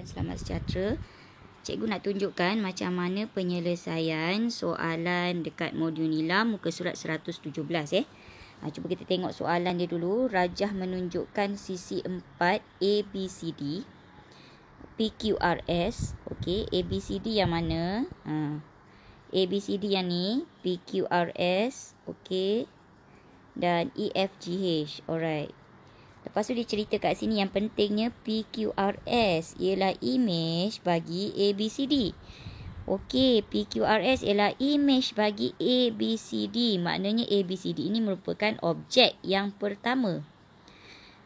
dan selamat sejahtera. Cikgu nak tunjukkan macam mana penyelesaian soalan dekat modul nila muka surat 117 Cuba kita tengok soalan dia dulu. Rajah menunjukkan sisi 4 ABCD PQRS. Okey, ABCD yang mana? ABCD yang ni, PQRS, okey. Dan EFGH. Alright. Lepas tu dia cerita kat sini yang pentingnya PQRS ialah image bagi ABCD. Okey, PQRS ialah image bagi ABCD. Maknanya ABCD ini merupakan objek yang pertama.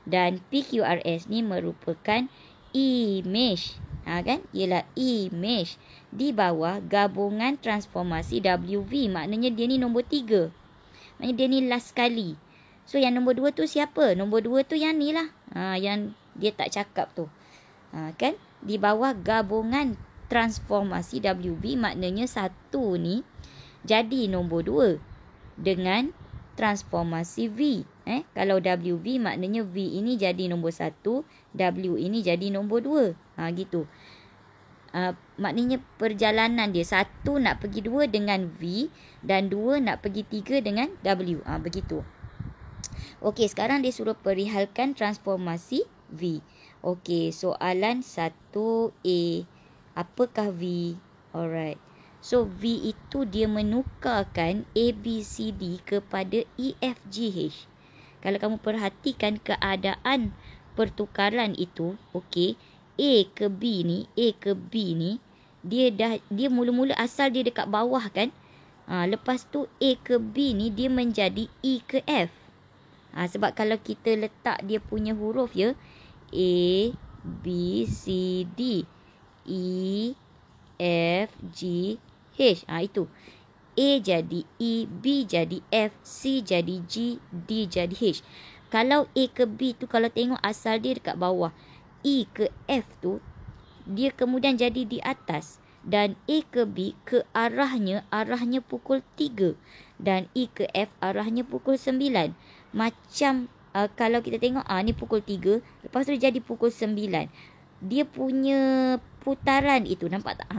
Dan PQRS ni merupakan image. Kan? Ialah image. Di bawah gabungan transformasi WV. Maknanya dia ni nombor 3. Maknanya dia ni last sekali. So, yang nombor 2 tu siapa? Nombor 2 tu yang ni lah. Yang dia tak cakap tu. Kan? Di bawah gabungan transformasi WV, maknanya satu ni jadi nombor 2 dengan transformasi V. Kalau WV, maknanya V ini jadi nombor 1, W ini jadi nombor 2. Gitu. Maknanya perjalanan dia 1 nak pergi 2 dengan V dan 2 nak pergi 3 dengan W. Begitu. Okey, sekarang dia suruh perihalkan transformasi V. Okey, soalan 1A. Apakah V? Alright. So, V itu dia menukarkan ABCD kepada EFGH. Kalau kamu perhatikan keadaan pertukaran itu, okey, A ke B ni, dia mula-mula asal dia dekat bawah kan? Lepas tu A ke B ni dia menjadi E ke F. Sebab kalau kita letak dia punya huruf ya, A, B, C, D, E, F, G, H. Itu. A jadi E, B jadi F, C jadi G, D jadi H. Kalau A ke B tu kalau tengok asal dia dekat bawah, E ke F tu, dia kemudian jadi di atas. Dan A ke B ke arahnya pukul 3. Dan E ke F arahnya pukul 9. Macam kalau kita tengok ni pukul 3, lepas tu jadi pukul 9. Dia punya putaran itu nampak tak?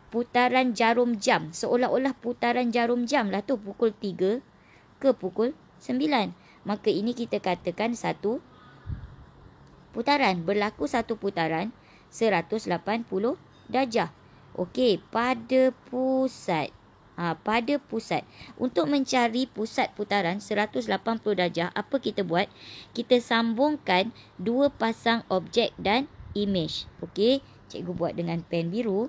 Putaran jarum jam, seolah-olah putaran jarum jam lah tu, pukul 3 ke pukul 9. Maka ini kita katakan satu putaran, berlaku satu putaran 180 darjah. Okey, pada pusat. Pada pusat. Untuk mencari pusat putaran 180 darjah, apa kita buat? Kita sambungkan dua pasang objek dan image. Okey, cikgu buat dengan pen biru.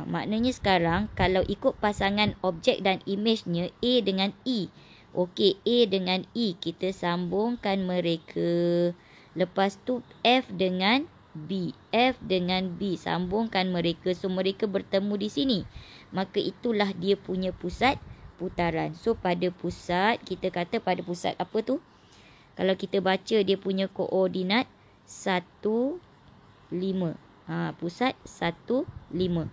Maknanya sekarang kalau ikut pasangan objek dan image-nya A dengan E. Okey, A dengan E kita sambungkan mereka. Lepas tu F dengan B. F dengan B sambungkan mereka. So mereka bertemu di sini. Maka itulah dia punya pusat putaran. So pada pusat, kita kata pada pusat apa tu? Kalau kita baca dia punya koordinat 1, 5. Pusat 1, 5.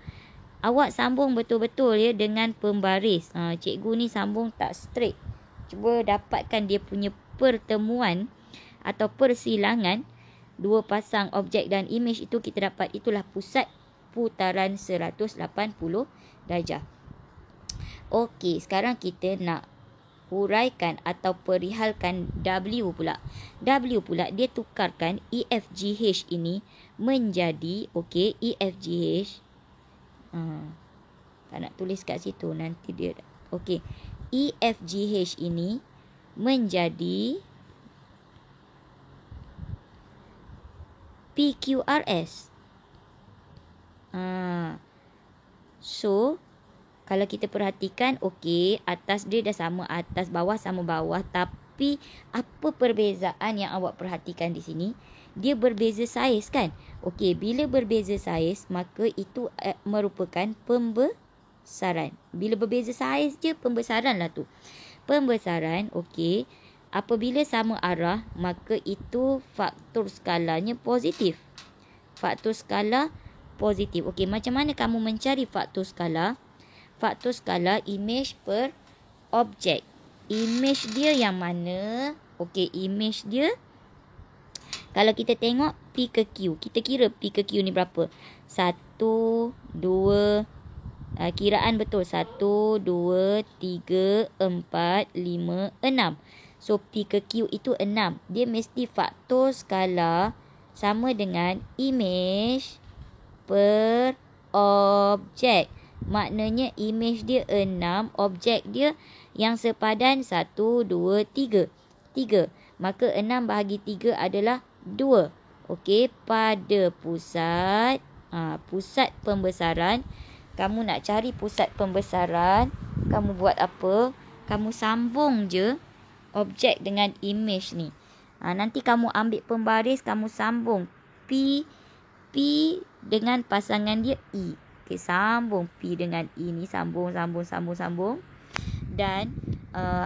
Awak sambung betul-betul ya dengan pembaris. Cikgu ni sambung tak straight. Cuba dapatkan dia punya pertemuan atau persilangan dua pasang objek dan image itu, kita dapat itulah pusat putaran 180 darjah. Okey, sekarang kita nak huraikan atau perihalkan W pula. W pula dia tukarkan EFGH ini menjadi, okey, EFGH. Tak nak tulis kat situ nanti dia. Okey, EFGH ini menjadi PQRS. So, kalau kita perhatikan, okey, atas dia dah sama atas, bawah sama bawah. Tapi, apa perbezaan yang awak perhatikan di sini? Dia berbeza saiz kan? Okey, bila berbeza saiz, maka itu merupakan pembesaran. Bila berbeza saiz je, pembesaran lah tu. Pembesaran, okey. Apabila sama arah, maka itu faktor skalanya positif. Faktor skala positif. Okey, macam mana kamu mencari faktor skala? Faktor skala image per objek. Image dia yang mana? Okey, image dia Kalau kita tengok P ke Q, kita kira P ke Q ni berapa? 1, 2, kiraan betul. 1, 2, 3, 4, 5, 6. So, P ke Q itu 6. Dia mesti faktor skala sama dengan image per objek. Maknanya image dia 6, objek dia yang sepadan 1, 2, 3. 3. Maka 6 bahagi 3 adalah 2. Okey, pada pusat pusat pembesaran, kamu nak cari pusat pembesaran, kamu buat apa? Kamu sambung je objek dengan image ni. Nanti kamu ambil pembaris, kamu sambung P dengan pasangan dia E. Okey, sambung P dengan E ni, sambung. Dan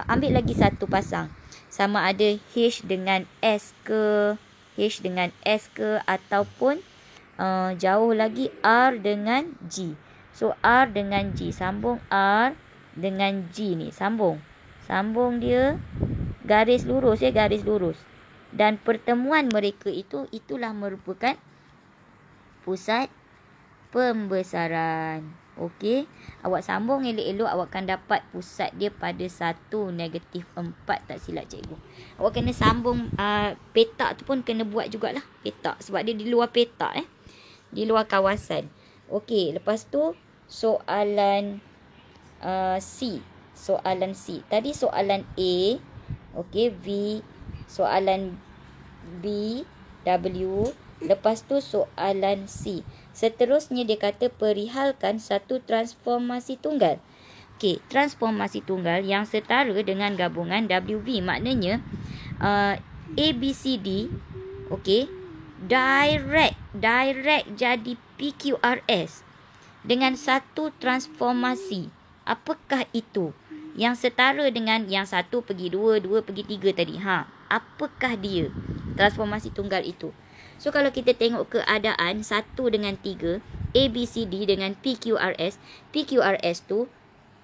ambil lagi satu pasang. Sama ada H dengan S ke, ataupun jauh lagi R dengan G. So, R dengan G, sambung R dengan G ni, sambung dia garis lurus. Dan pertemuan mereka itulah merupakan pusat pembesaran. Okey, awak sambung elok-elok, awak akan dapat pusat dia pada 1, -4, tak silap cikgu. Awak kena sambung petak tu pun kena buat jugalah petak, sebab dia di luar petak di luar kawasan. Okey, lepas tu soalan C. Tadi soalan A, okey, V, soalan B, W, lepas tu soalan C. Seterusnya dia kata perihalkan satu transformasi tunggal. Okey, transformasi tunggal yang setara dengan gabungan WV. Maknanya ABCD, okey, direct jadi PQRS dengan satu transformasi. Apakah itu? Yang setara dengan yang 1 pergi 2, 2 pergi 3 tadi. Apakah dia transformasi tunggal itu? So, kalau kita tengok keadaan 1 dengan 3, ABCD dengan PQRS tu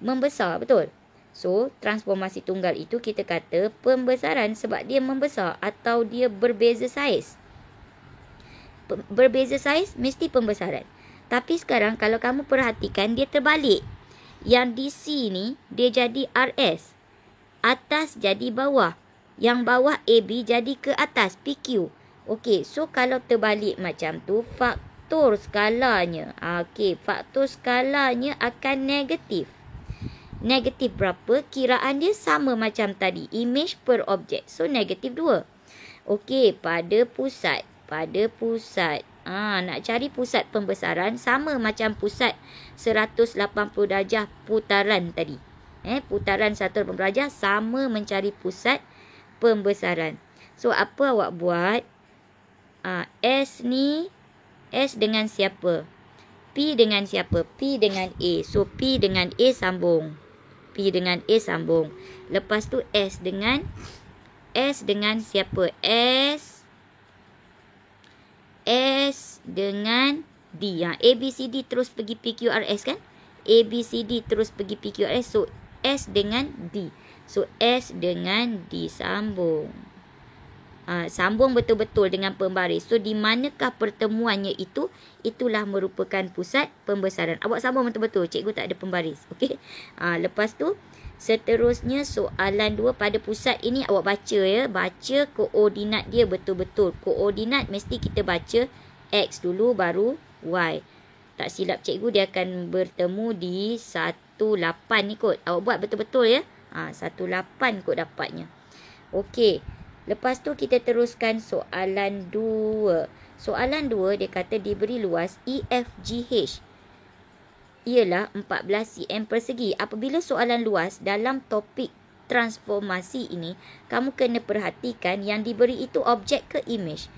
membesar, betul? So, transformasi tunggal itu kita kata pembesaran sebab dia membesar atau dia berbeza saiz. Berbeza saiz mesti pembesaran. Tapi sekarang kalau kamu perhatikan, dia terbalik. Yang DC ni dia jadi RS. Atas jadi bawah. Yang bawah AB jadi ke atas PQ. Okey, so kalau terbalik macam tu, faktor skalanya. Faktor skalanya akan negatif. Negatif berapa? Kiraan dia sama macam tadi. Image per objek. So, negatif 2. Okey, pada pusat. Nak cari pusat pembesaran sama macam pusat 180 darjah putaran tadi. Putaran 180 darjah sama mencari pusat pembesaran. So, apa awak buat? S ni, S dengan siapa? P dengan siapa? P dengan A. So, P dengan A sambung. Lepas tu S dengan siapa? S dengan D. ABCD terus pergi PQRS kan? ABCD terus pergi PQRS. So, S dengan D. So, S dengan D sambung. Sambung betul-betul dengan pembaris. So, di manakah pertemuannya itu? Itulah merupakan pusat pembesaran. Awak sambung betul-betul. Cikgu tak ada pembaris. Okey. Lepas tu, seterusnya soalan 2 pada pusat ini awak baca ya. Baca koordinat dia betul-betul. Koordinat mesti kita baca X dulu baru Y. Tak silap cikgu dia akan bertemu di 18 ni kot. Awak buat betul-betul ya. 18 kot dapatnya. Okey. Lepas tu kita teruskan soalan 2. Soalan 2 dia kata diberi luas EFGH ialah 14 cm persegi. Apabila soalan luas dalam topik transformasi ini, kamu kena perhatikan yang diberi itu objek ke image.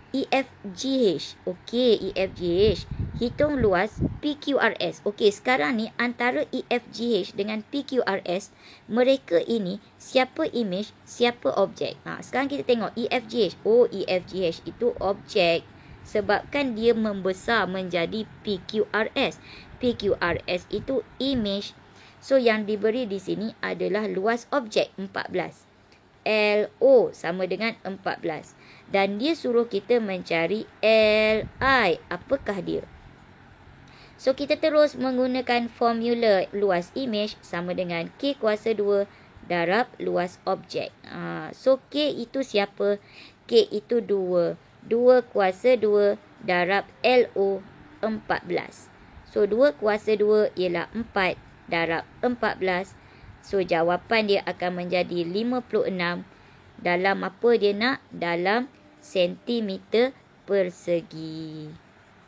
EFGH. Okey, EFGH. Hitung luas PQRS. Okey, sekarang ni antara EFGH dengan PQRS, mereka ini siapa image, siapa objek. Sekarang kita tengok EFGH. EFGH itu objek sebabkan dia membesar menjadi PQRS. PQRS itu image. So, yang diberi di sini adalah luas objek 14. LO sama dengan 14. Dan dia suruh kita mencari Li. Apakah dia? So, kita terus menggunakan formula luas imej sama dengan K kuasa 2 darab luas objek. So, K itu siapa? K itu 2. 2 kuasa 2 darab LO 14. So, 2 kuasa 2 ialah 4 darab 14. So, jawapan dia akan menjadi 56 dalam apa dia nak? Dalam sentimeter persegi.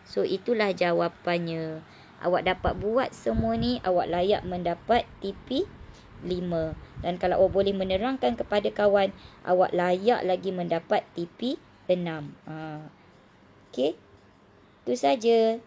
So, itulah jawapannya. Awak dapat buat semua ni, awak layak mendapat TP 5. Dan kalau awak boleh menerangkan kepada kawan, awak layak lagi mendapat TP 6. Okey. Itu saja.